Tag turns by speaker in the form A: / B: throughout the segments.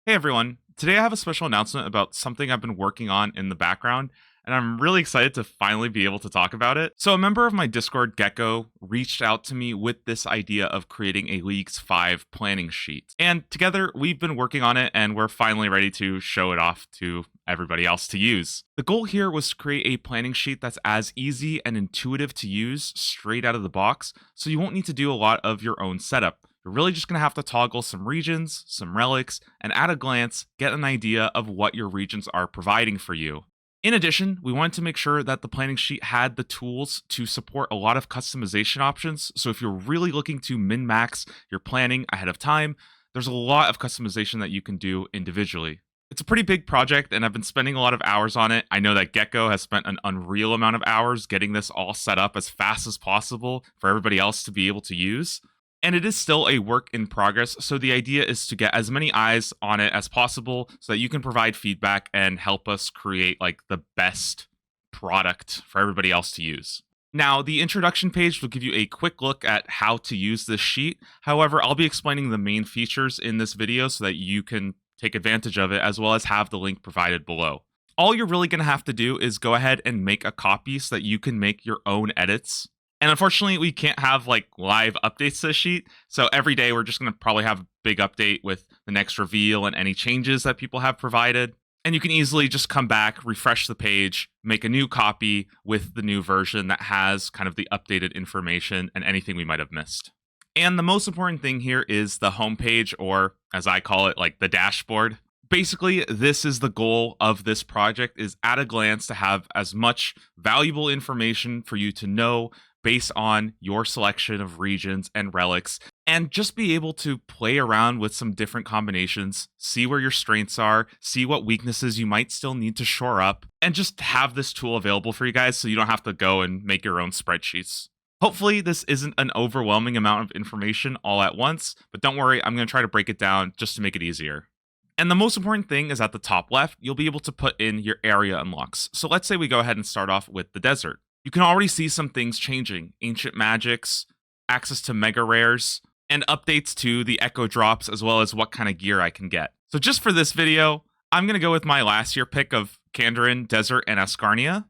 A: Hey everyone, today I have a special announcement about something I've been working on in the background, and I'm really excited to finally be able to talk about it. So, a member of my Discord, Gecko, reached out to me with this idea of creating a Leagues 5 planning sheet. And together, we've been working on it, and we're finally ready to show it off to everybody else to use. The goal here was to create a planning sheet that's as easy and intuitive to use straight out of the box, so you won't need to do a lot of your own setup. You're really just going to have to toggle some regions, some relics, and at a glance, get an idea of what your regions are providing for you. In addition, we wanted to make sure that the planning sheet had the tools to support a lot of customization options. So if you're really looking to min-max your planning ahead of time, there's a lot of customization that you can do individually. It's a pretty big project, and I've been spending a lot of hours on it. I know that Gecko has spent an unreal amount of hours getting this all set up as fast as possible for everybody else to be able to use. And it is still a work in progress, so the idea is to get as many eyes on it as possible so that you can provide feedback and help us create like the best product for everybody else to use. Now, the introduction page will give you a quick look at how to use this sheet. However, I'll be explaining the main features in this video so that you can take advantage of it, as well as have the link provided below. All you're really going to have to do is go ahead and make a copy so that you can make your own edits. And unfortunately, we can't have like live updates to the sheet. So every day we're just going to probably have a big update with the next reveal and any changes that people have provided. And you can easily just come back, refresh the page, make a new copy with the new version that has kind of the updated information and anything we might have missed. And the most important thing here is the homepage, or as I call it, like the dashboard. Basically, this is the goal of this project, is at a glance to have as much valuable information for you to know based on your selection of regions and relics, and just be able to play around with some different combinations, see where your strengths are, see what weaknesses you might still need to shore up, and just have this tool available for you guys so you don't have to go and make your own spreadsheets. Hopefully, this isn't an overwhelming amount of information all at once, but don't worry, I'm going to try to break it down just to make it easier. And the most important thing is at the top left, you'll be able to put in your area unlocks. So let's say we go ahead and start off with the desert. You can already see some things changing. Ancient magics, access to mega rares, and updates to the echo drops, as well as what kind of gear I can get. So just for this video, I'm going to go with my last year pick of Kandarin, Desert, and Ascarnia.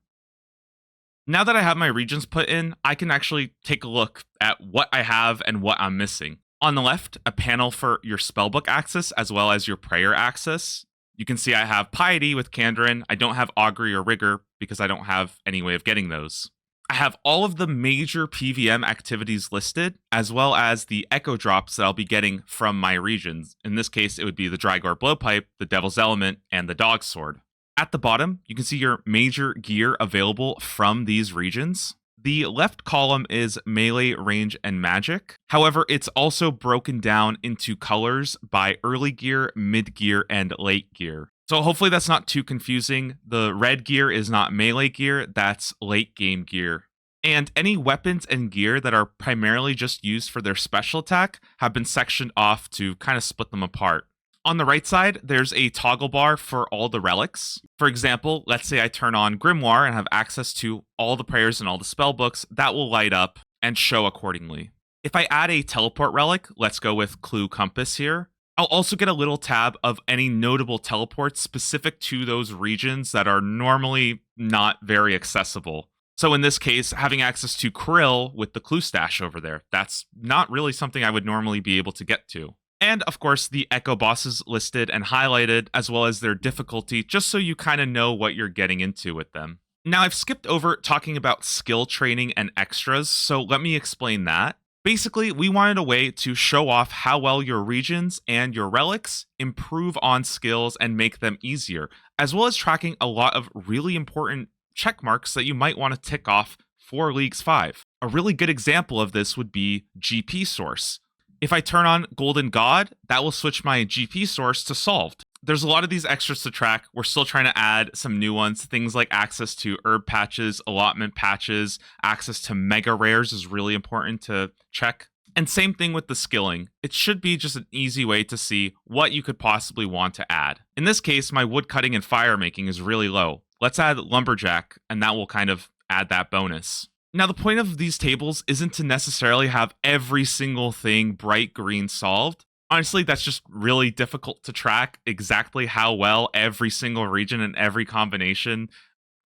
A: Now that I have my regions put in, I can actually take a look at what I have and what I'm missing. On the left, a panel for your spellbook access, as well as your prayer access. You can see I have Piety with Kandarin. I don't have Augury or Rigor because I don't have any way of getting those. I have all of the major PVM activities listed, as well as the echo drops that I'll be getting from my regions. In this case, it would be the Drygor Blowpipe, the Devil's Element, and the Dog Sword. At the bottom, you can see your major gear available from these regions. The left column is melee, range, and magic. However, it's also broken down into colors by early gear, mid gear, and late gear. So hopefully that's not too confusing. The red gear is not melee gear, that's late game gear. And any weapons and gear that are primarily just used for their special attack have been sectioned off to kind of split them apart. On the right side, there's a toggle bar for all the relics. For example, let's say I turn on Grimoire and have access to all the prayers and all the spell books, that will light up and show accordingly. If I add a teleport relic, let's go with Clue Compass here, I'll also get a little tab of any notable teleports specific to those regions that are normally not very accessible. So in this case, having access to Krill with the Clue Stash over there, that's not really something I would normally be able to get to. And of course, the Echo bosses listed and highlighted, as well as their difficulty, just so you kind of know what you're getting into with them. Now, I've skipped over talking about skill training and extras, so let me explain that. Basically, we wanted a way to show off how well your regions and your relics improve on skills and make them easier, as well as tracking a lot of really important check marks that you might want to tick off for Leagues 5. A really good example of this would be GP source. If I turn on Golden God, that will switch my GP source to solved. There's a lot of these extras to track. We're still trying to add some new ones. Things like access to herb patches, allotment patches, access to mega rares is really important to check. And same thing with the skilling. It should be just an easy way to see what you could possibly want to add. In this case, my wood cutting and fire making is really low. Let's add Lumberjack, and that will kind of add that bonus. Now, the point of these tables isn't to necessarily have every single thing bright green solved. Honestly, that's just really difficult to track exactly how well every single region and every combination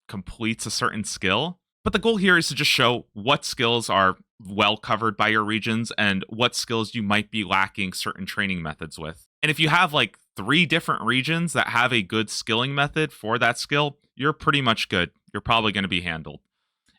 A: completes a certain skill. But the goal here is to just show what skills are well covered by your regions and what skills you might be lacking certain training methods with. And if you have like 3 different regions that have a good skilling method for that skill, you're pretty much good. You're probably going to be handled.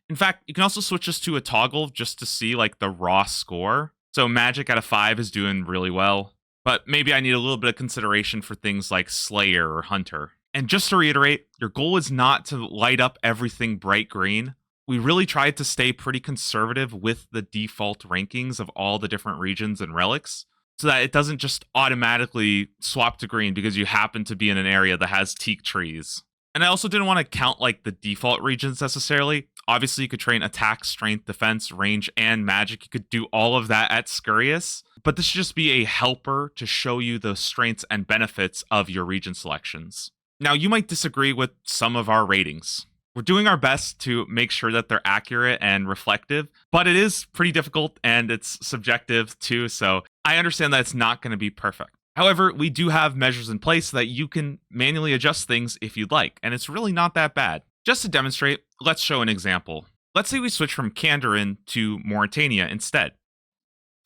A: In fact, you can also switch this to a toggle just to see like the raw score. So magic out of 5 is doing really well, but maybe I need a little bit of consideration for things like Slayer or Hunter. And just to reiterate, your goal is not to light up everything bright green. We really tried to stay pretty conservative with the default rankings of all the different regions and relics so that it doesn't just automatically swap to green because you happen to be in an area that has teak trees. And I also didn't want to count like the default regions necessarily. Obviously, you could train attack, strength, defense, range, and magic. You could do all of that at Scurious, but this should just be a helper to show you the strengths and benefits of your region selections. Now, you might disagree with some of our ratings. We're doing our best to make sure that they're accurate and reflective, but it is pretty difficult and it's subjective too, so I understand that it's not going to be perfect. However, we do have measures in place so that you can manually adjust things if you'd like, and it's really not that bad. Just to demonstrate, let's show an example. Let's say we switch from Kandarin to Mauritania instead.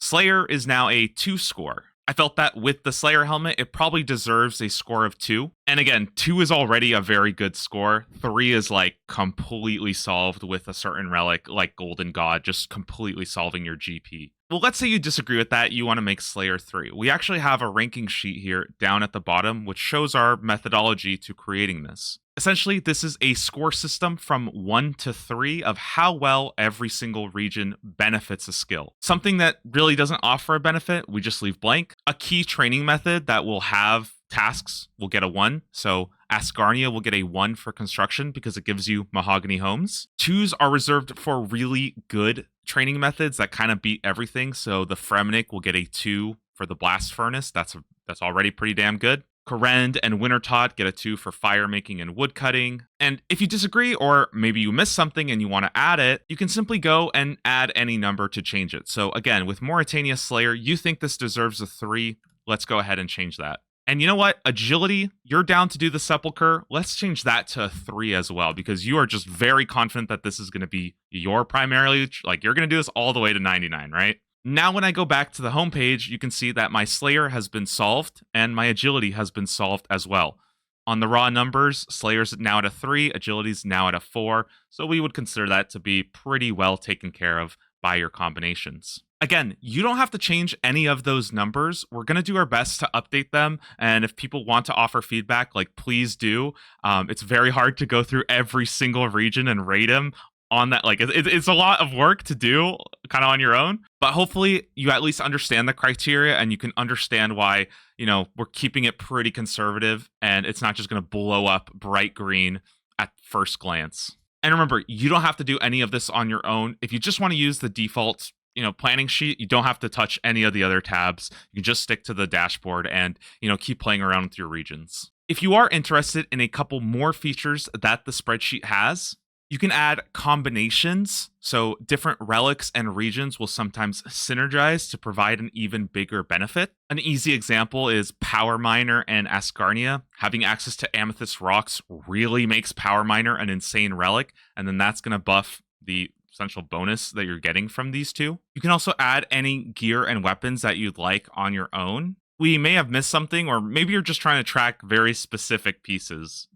A: Slayer is now a 2 score. I felt that with the Slayer helmet, it probably deserves a score of 2. And again, 2 is already a very good score. 3 is like completely solved with a certain relic like Golden God, just completely solving your GP. Well, let's say you disagree with that. You want to make Slayer 3. We actually have a ranking sheet here down at the bottom, which shows our methodology to creating this. Essentially, this is a score system from 1 to 3 of how well every single region benefits a skill. Something that really doesn't offer a benefit, we just leave blank. A key training method that will have tasks will get a 1. So Asgarnia will get a 1 for construction because it gives you mahogany homes. 2s are reserved for really good training methods that kind of beat everything. So the Fremnik will get a 2 for the blast furnace. That's already pretty damn good. Korend and Wintertot get a 2 for fire making and wood cutting. And if you disagree, or maybe you missed something and you want to add it, you can simply go and add any number to change it. So again, with Mauritania Slayer, you think this deserves a 3. Let's go ahead and change that. And you know what? Agility, you're down to do the Sepulcher. Let's change that to a 3 as well, because you are just very confident that this is going to be your primarily, like you're going to do this all the way to 99, right? Now, when I go back to the homepage, you can see that my Slayer has been solved and my Agility has been solved as well. On the raw numbers, Slayer's now at a 3, Agility's now at a 4, so we would consider that to be pretty well taken care of by your combinations. Again, you don't have to change any of those numbers. We're going to do our best to update them, and if people want to offer feedback, like please do. It's very hard to go through every single region and rate them on that. Like it's a lot of work to do kind of on your own, but hopefully you at least understand the criteria and you can understand why, we're keeping it pretty conservative and it's not just going to blow up bright green at first glance. And remember, you don't have to do any of this on your own. If you just want to use the default planning sheet, you don't have to touch any of the other tabs. You can just stick to the dashboard and keep playing around with your regions. If you are interested in a couple more features that the spreadsheet has, you can add combinations, so different relics and regions will sometimes synergize to provide an even bigger benefit. An easy example is Power Miner and Asgarnia. Having access to Amethyst Rocks really makes Power Miner an insane relic, and then that's going to buff the essential bonus that you're getting from these two. You can also add any gear and weapons that you'd like on your own. We may have missed something, or maybe you're just trying to track very specific pieces.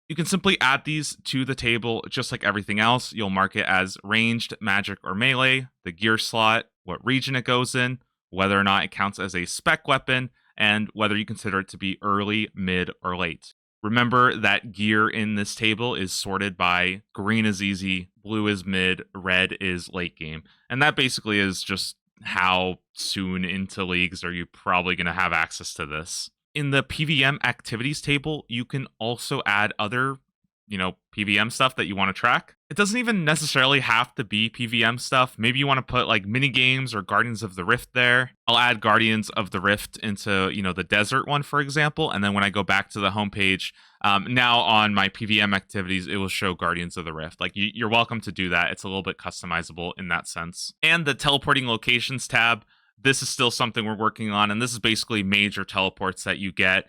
A: You can simply add these to the table just like everything else. You'll mark it as ranged, magic, or melee, the gear slot, what region it goes in, whether or not it counts as a spec weapon, and whether you consider it to be early, mid, or late. Remember that gear in this table is sorted by green is easy, blue is mid, red is late game. And that basically is just how soon into leagues are you probably going to have access to this. In the PVM activities table, you can also add other, PVM stuff that you want to track. It doesn't even necessarily have to be PVM stuff. Maybe you want to put like mini games or Guardians of the Rift there. I'll add Guardians of the Rift into, the desert one, for example. And then when I go back to the homepage, now on my PVM activities, it will show Guardians of the Rift. Like you're welcome to do that. It's a little bit customizable in that sense. And the teleporting locations tab, this is still something we're working on, and this is basically major teleports that you get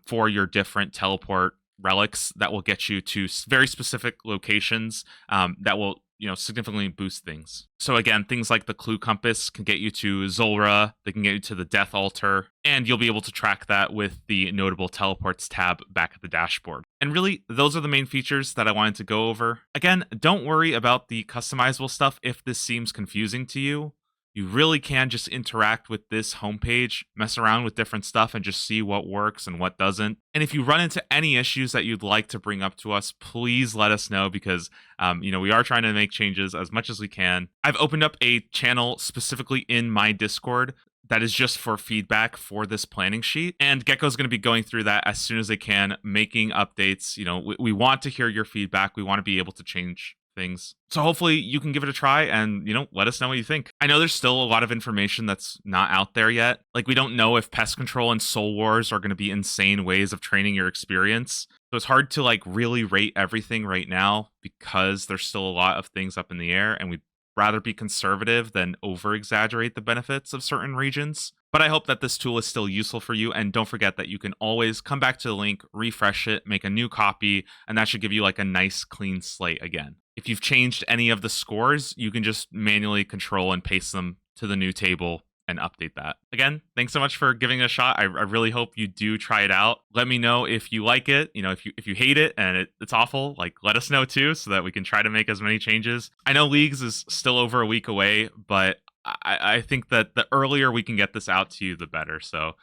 A: for your different teleport relics that will get you to very specific locations that will significantly boost things. So again, things like the clue compass can get you to Zulra, they can get you to the Death Altar, and you'll be able to track that with the notable teleports tab back at the dashboard. And really, those are the main features that I wanted to go over. Again, don't worry about the customizable stuff if this seems confusing to you. You really can just interact with this homepage, mess around with different stuff, and just see what works and what doesn't. And if you run into any issues that you'd like to bring up to us, please let us know because, we are trying to make changes as much as we can. I've opened up a channel specifically in my Discord that is just for feedback for this planning sheet. And Gecko's going to be going through that as soon as they can, making updates. We want to hear your feedback. We want to be able to change things. So hopefully you can give it a try and, let us know what you think. I know there's still a lot of information that's not out there yet. Like, we don't know if pest control and soul wars are going to be insane ways of training your experience. So it's hard to really rate everything right now because there's still a lot of things up in the air, and we'd rather be conservative than over exaggerate the benefits of certain regions. But I hope that this tool is still useful for you, and don't forget that you can always come back to the link, refresh it, make a new copy, and that should give you a nice clean slate again. If you've changed any of the scores, you can just manually control and paste them to the new table and update that. Again, thanks so much for giving it a shot. I really hope you do try it out. Let me know if you like it. If you hate it and it's awful, let us know too, so that we can try to make as many changes. I know Leagues is still over a week away, but I think that the earlier we can get this out to you, the better. So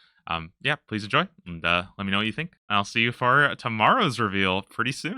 A: please enjoy and let me know what you think. I'll see you for tomorrow's reveal pretty soon.